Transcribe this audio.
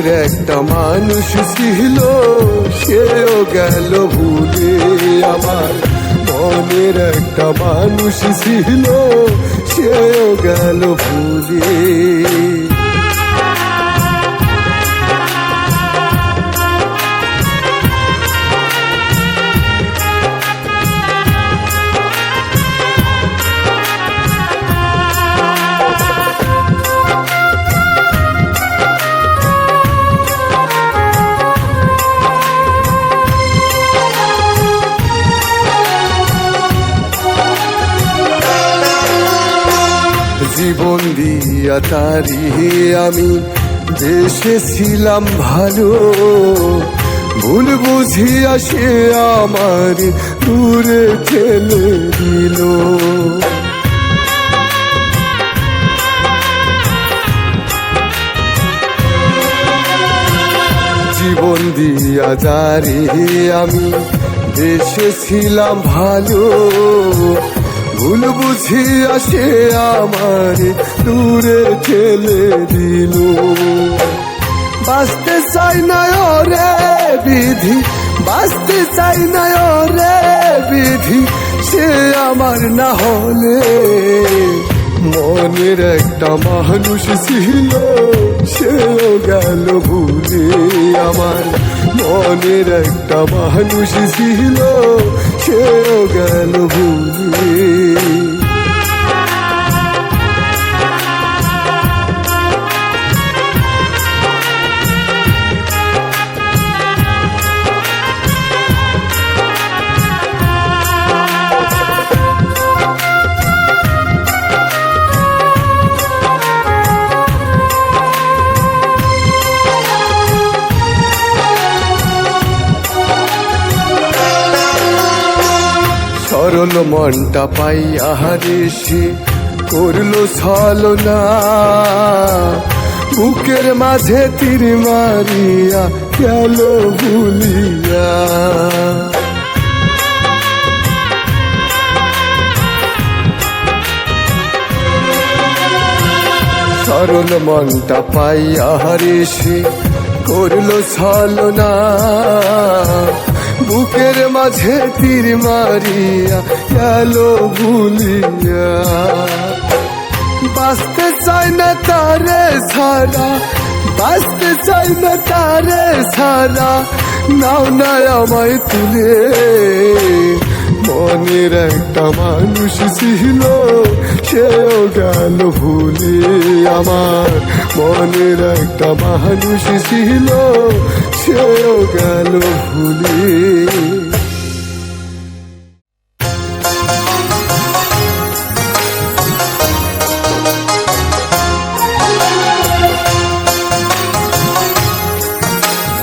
মনের একটা মানুষ ছিল, সেও গেল ভুলে। আমার মনের একটা মানুষ ছিল, সেও গেল ভুলে। জীবন দিয়া তারি আমি বেসেছিলাম ভালো, ভুল বুঝিয়া সে আমার দূরে ঠেলে দিল। জীবন দিয়া তারি আমি বেসেছিলাম ভালো, ভুল বুঝিয়া সে আমার দূরে ঠেলে দিল। বাঁচতে চাই না ওরে বিধি, বাঁচতে চাই না ওরে বিধি, সে আমার না হলে। মনের একটা মানুষ ছিল, সেও গেল ভুলে। আমার মনের একটা মানুষ ছিল, সেও গেল ভুলে। সরল মনটা পাইয়া হারে সে করলো ছলনা, বুকের মাঝে তীর মারিয়া গেল ভুলিয়া। সরল মনটা পাইয়া হারে সে করলো ছলনা, বুকের মাঝে তীর মারিয়া গেল ভুলিয়া। বাঁচতে চাই না তারে ছাড়া, বাঁচতে চাই না তারে ছাড়া, নাও না আমায় তুলে। মনের একটা মানুষ ছিল, সেও গেল ভুলে। আমার মনের একটা মানুষ ছিল, সেও গেল ভুলে।